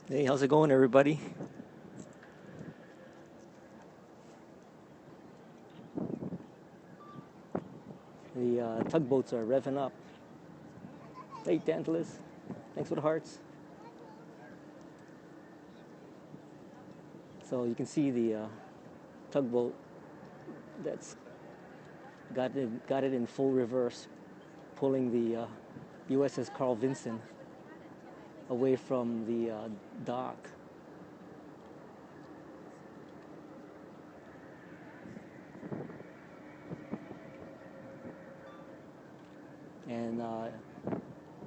Hey, how's it going, everybody? The tugboats are revving up. Hey, Tantalus, thanks for the hearts. So you can see the tugboat that's got it in full reverse, pulling the USS Carl Vinson away from the dock. And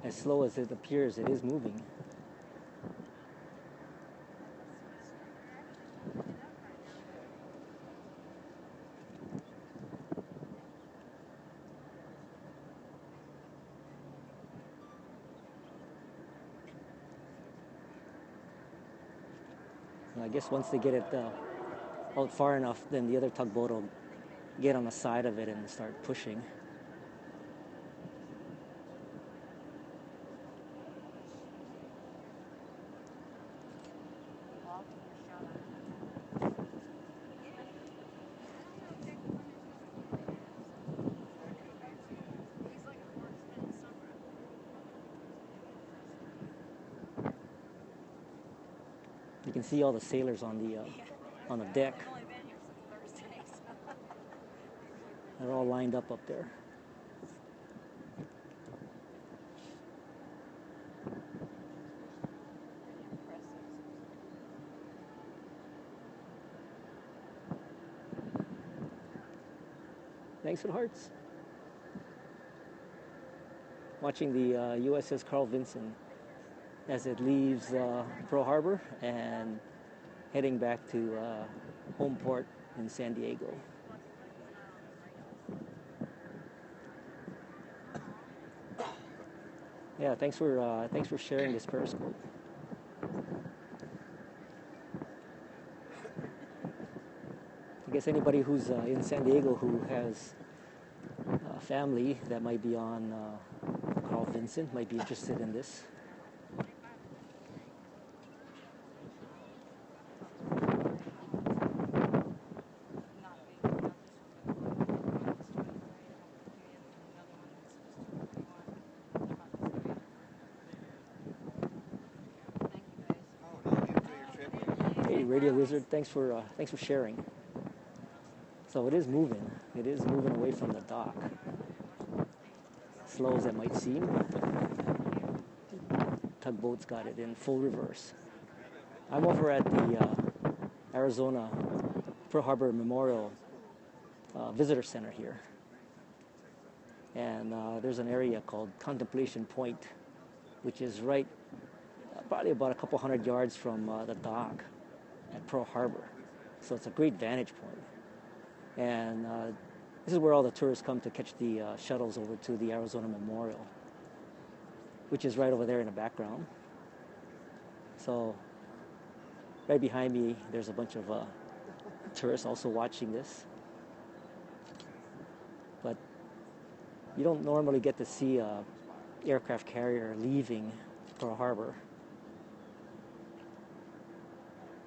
as slow as it appears, it is moving. And I guess once they get it out far enough, then the other tugboat will get on the side of it and start pushing. You can see all the sailors on the deck. They're all lined up there. Thanks for the hearts. Watching the USS Carl Vinson as it leaves Pearl Harbor and heading back to home port in San Diego. Yeah, thanks for sharing this Periscope. I guess anybody who's in San Diego who has family that might be on Carl Vinson might be interested in this. Hey, Radio Wizard, thanks for sharing. So it is moving. It is moving away from the dock. Slow as it might seem, tugboat's got it in full reverse. I'm over at the Arizona Pearl Harbor Memorial Visitor Center here. And there's an area called Contemplation Point, which is right probably about a couple hundred yards from the dock at Pearl Harbor. So it's a great vantage point. And this is where all the tourists come to catch the shuttles over to the Arizona Memorial, which is right over there in the background. So right behind me, there's a bunch of tourists also watching this. But you don't normally get to see an aircraft carrier leaving Pearl Harbor.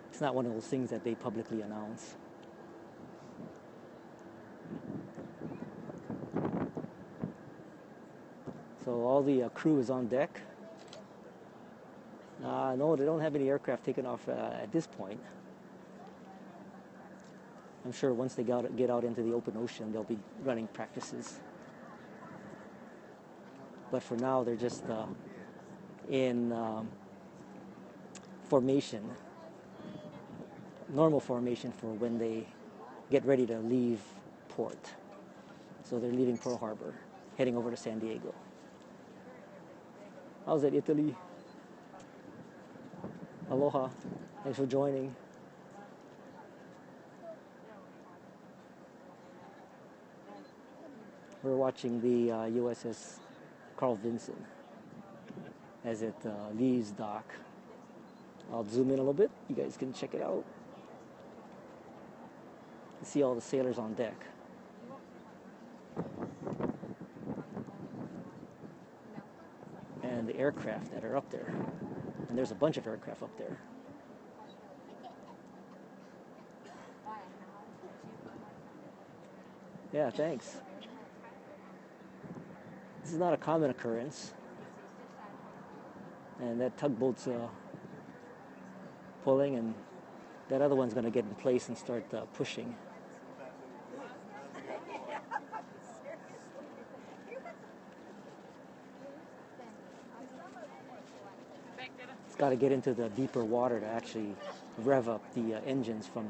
It's not one of those things that they publicly announce. So all the crew is on deck. No, they don't have any aircraft taken off at this point. I'm sure once they get out into the open ocean, they'll be running practices. But for now, they're just in formation, normal formation for when they get ready to leave port. So they're leaving Pearl Harbor, heading over to San Diego. How's it, Italy? Aloha. Thanks for joining. We're watching the USS Carl Vinson as it leaves dock. I'll zoom in a little bit. You guys can check it out. You see all the sailors on deck. And the aircraft that are up there. And there's a bunch of aircraft up there. Yeah, thanks. This is not a common occurrence. And that tugboat's pulling, and that other one's going to get in place and start pushing. It's got to get into the deeper water to actually rev up the engines from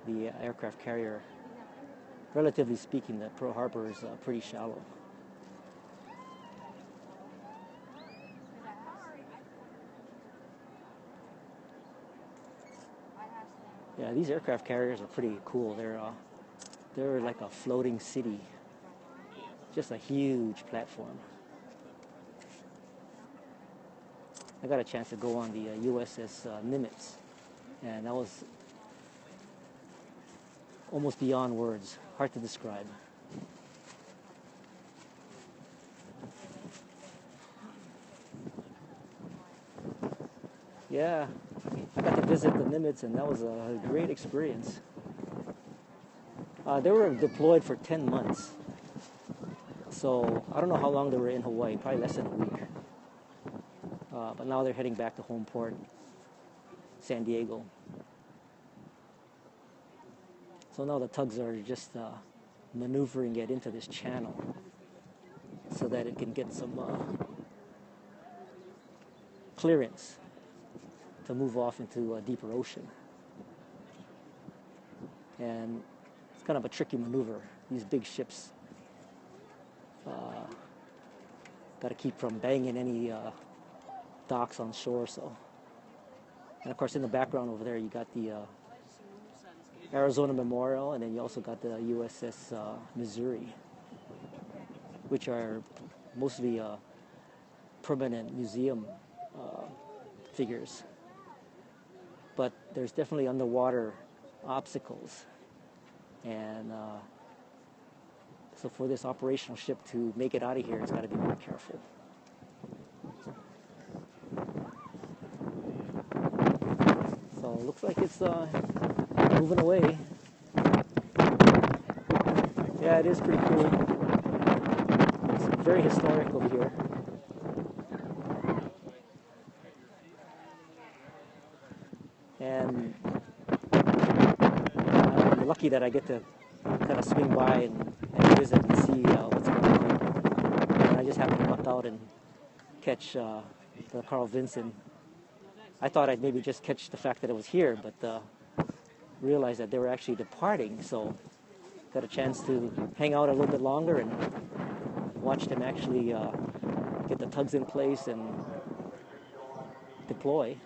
the aircraft carrier. Relatively speaking, the Pearl Harbor is pretty shallow. Yeah, these aircraft carriers are pretty cool. They're like a floating city, just a huge platform. I got a chance to go on the USS Nimitz, and that was almost beyond words, hard to describe. Yeah, I got to visit the Nimitz, and that was a great experience. They were deployed for 10 months, so I don't know how long they were in Hawaii, probably less than a week. But now they're heading back to home port, San Diego. So now the tugs are just maneuvering it into this channel so that it can get some clearance to move off into a deeper ocean. And it's kind of a tricky maneuver. These big ships got to keep from banging any docks on shore. So, and of course in the background over there you got the Arizona Memorial, and then you also got the USS Missouri, which are mostly permanent museum figures. But there's definitely underwater obstacles, and so for this operational ship to make it out of here, it's got to be more careful. So it looks like it's moving away. Yeah, it is pretty cool. It's very historic over here. And I'm lucky that I get to kind of swing by and visit and see what's going on. And I just happened to luck out and catch the Carl Vinson. I thought I'd maybe just catch the fact that it was here, but realized that they were actually departing, so got a chance to hang out a little bit longer and watch them actually get the tugs in place and deploy.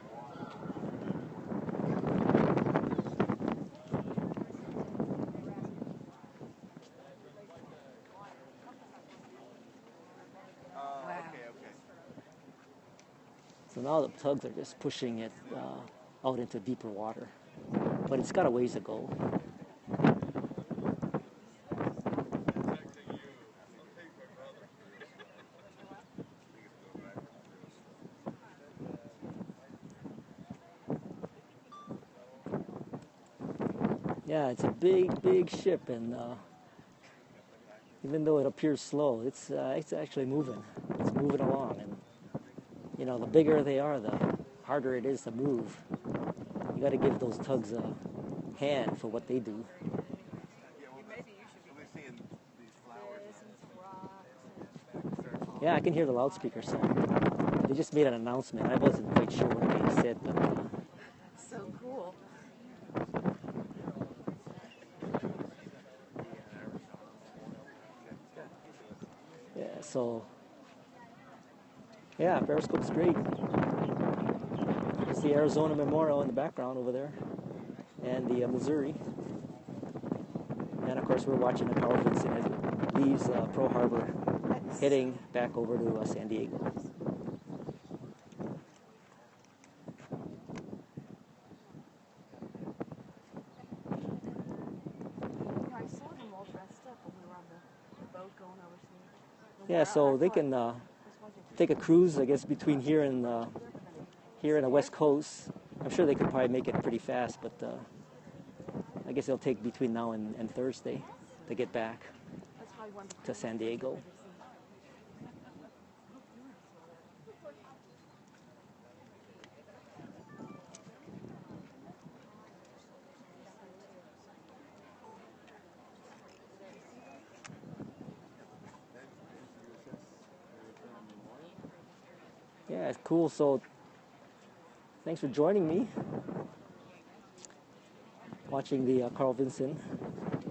So now the tugs are just pushing it out into deeper water, but it's got a ways to go. Yeah, it's a big, big ship, and even though it appears slow, it's actually moving. It's moving along, and you know, the bigger they are, the harder it is to move. You got to give those tugs a hand for what they do. Yeah, I can hear the loudspeaker song. They just made an announcement. I wasn't quite sure what they said, but so cool. yeah, so yeah, Periscope's great. There's the Arizona Memorial in the background over there, and the Missouri. And of course, we're watching the Carl Vinson as it leaves Pearl Harbor, heading back over to San Diego. I saw them all dressed up when we were on the boat going overseas. Yeah, so they can take a cruise, I guess, between here and the West Coast. I'm sure they could probably make it pretty fast, but I guess it'll take between now and Thursday to get back to San Diego. Yeah, it's cool. So thanks for joining me, watching the Carl Vinson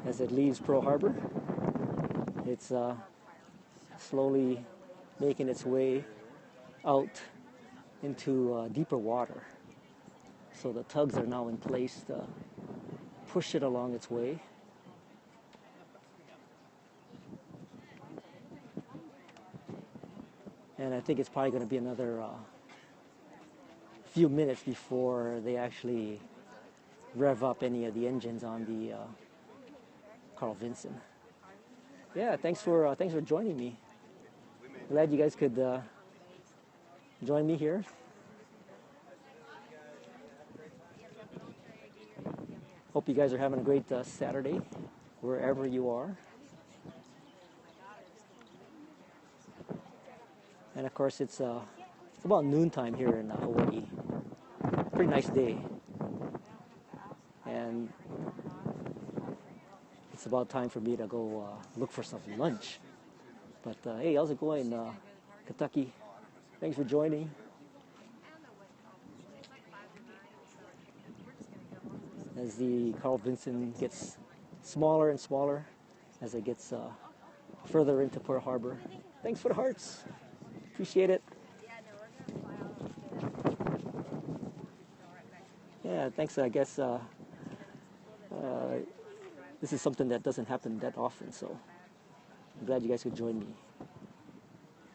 as it leaves Pearl Harbor. It's slowly making its way out into deeper water. So the tugs are now in place to push it along its way. And I think it's probably going to be another few minutes before they actually rev up any of the engines on the Carl Vinson. Yeah, thanks for joining me. Glad you guys could join me here. Hope you guys are having a great Saturday, wherever you are. And of course, it's about noontime here in Hawaii. Pretty nice day. And it's about time for me to go look for some lunch. But hey, how's it going, Kentucky? Thanks for joining. As the Carl Vinson gets smaller and smaller, as it gets further into Pearl Harbor. Thanks for the hearts. Appreciate it. Yeah, thanks. I guess this is something that doesn't happen that often, so I'm glad you guys could join me.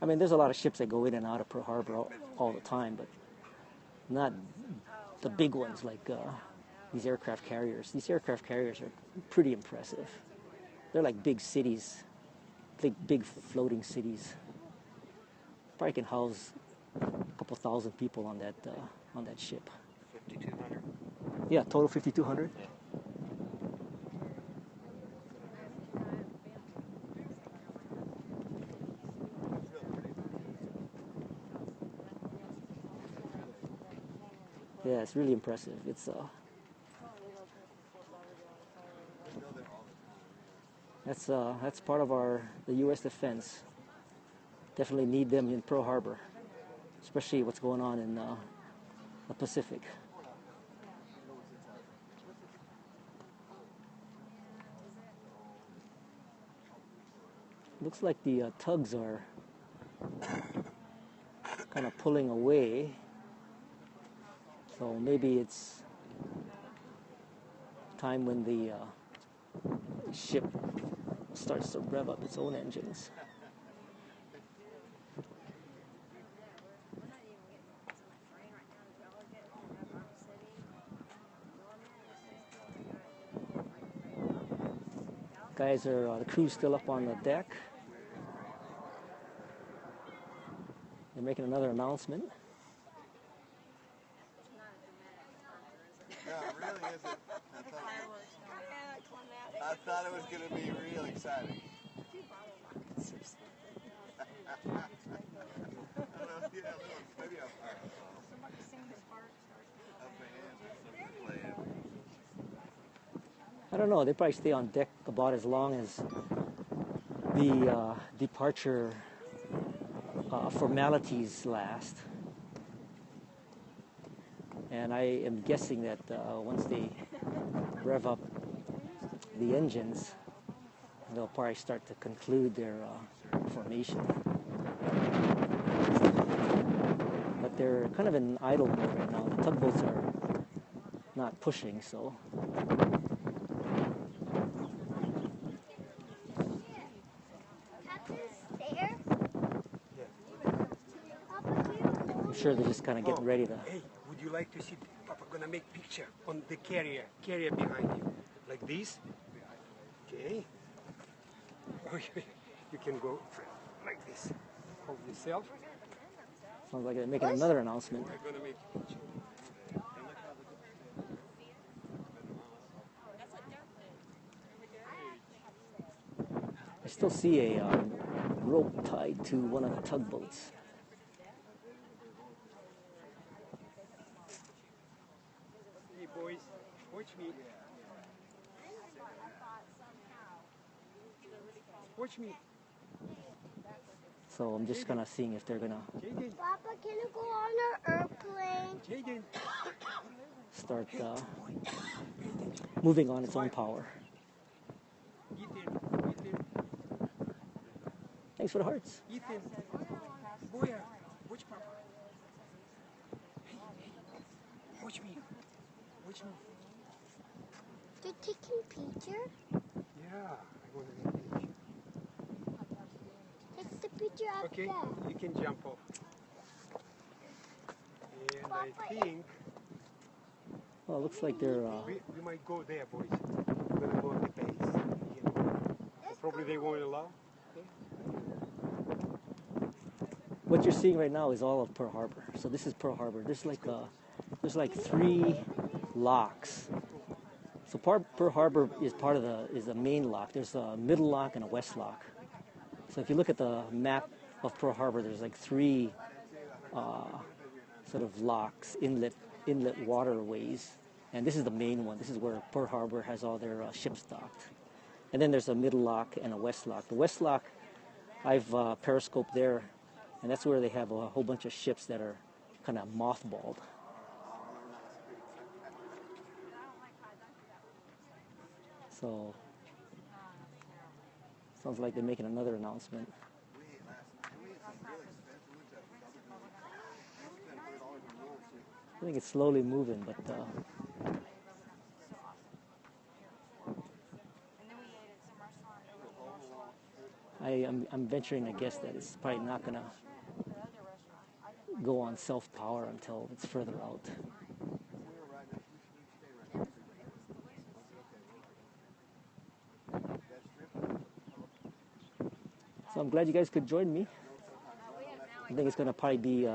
I mean, there's a lot of ships that go in and out of Pearl Harbor all the time, but not the big ones like these aircraft carriers. These aircraft carriers are pretty impressive. They're like big cities, big floating cities. Probably can house a couple thousand people on that ship. 5,200. Yeah, total 5,200. Yeah. Yeah, it's really impressive. It's that's part of the U.S. defense. Definitely need them in Pearl Harbor, especially what's going on in the Pacific. Looks like the tugs are kind of pulling away, so maybe it's time when the ship starts to rev up its own engines. Guys are the crew's still up on the deck. They're making another announcement. No, it really isn't. I thought it was going to be real exciting. Maybe I'll I don't know. They probably stay on deck about as long as the departure formalities last. And I am guessing that once they rev up the engines, they'll probably start to conclude their formation. But they're kind of in idle mode right now. The tugboats are not pushing, so. sure they're just kind of getting ready to. Hey, would you like to see Papa gonna make picture on the carrier behind you? Like this? Okay. You can go like this. Hold yourself. Sounds like they're making another announcement. We're gonna make a picture. I still see a rope tied to one of the tugboats. Hey boys, watch me. Watch me. So I'm just kind of seeing if they're gonna Jaden, Papa, can you go on our airplane? Jaden. start moving on its own power. Ethan, Thanks for the hearts. Ethan. Boya, watch Papa. Hey, watch me. Watch me. You're taking picture? Yeah, I want to make a picture. Take the picture up Okay, there. you can jump off. And I think Well, it looks like they're. we might go there, boys. We're gonna go on the base. Yeah. Probably they won't allow. Okay. What you're seeing right now is all of Pearl Harbor. So this is Pearl Harbor. There's like 3 locks. So Pearl Harbor is part of is a main lock. There's a middle lock and a west lock. So if you look at the map of Pearl Harbor, there's like 3 sort of locks, inlet waterways, and this is the main one. This is where Pearl Harbor has all their ships docked. And then there's a middle lock and a west lock. The west lock, I've periscoped there, and that's where they have a whole bunch of ships that are kind of mothballed. So, sounds like they're making another announcement. I think it's slowly moving, but I'm venturing to guess that it's probably not going to go on self-power until it's further out. So I'm glad you guys could join me. I think it's going to probably be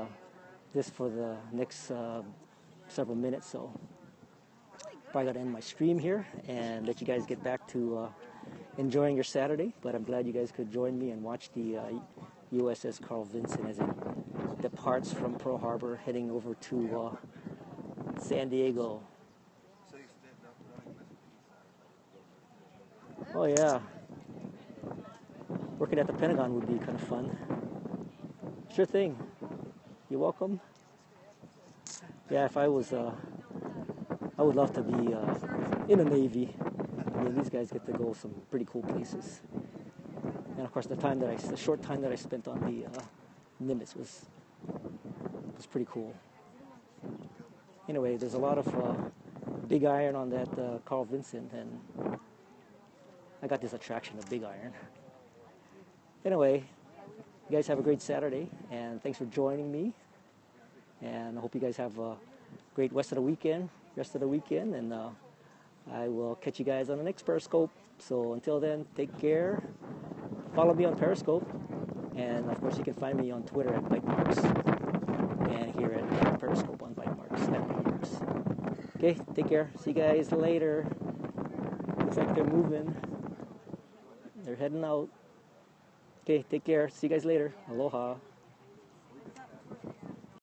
this for the next several minutes, so probably got to end my stream here and let you guys get back to enjoying your Saturday. But I'm glad you guys could join me and watch the USS Carl Vinson as it departs from Pearl Harbor, heading over to San Diego. Oh yeah, working at the Pentagon would be kind of fun. Sure thing. You're welcome. Yeah, if I was, I would love to be in the Navy. I mean, these guys get to go some pretty cool places. And of course, the short time that I spent on the Nimitz was pretty cool. Anyway, there's a lot of big iron on that Carl Vinson, and I got this attraction of big iron. Anyway, you guys have a great Saturday, and thanks for joining me. And I hope you guys have a great rest of the weekend, and I will catch you guys on the next Periscope. So until then, take care. Follow me on Periscope, and of course you can find me on Twitter at BiteMarks, and here at Periscope on BiteMarks at BiteMarks. Okay, take care. See you guys later. Looks like they're moving. They're heading out. Okay, take care. See you guys later. Aloha.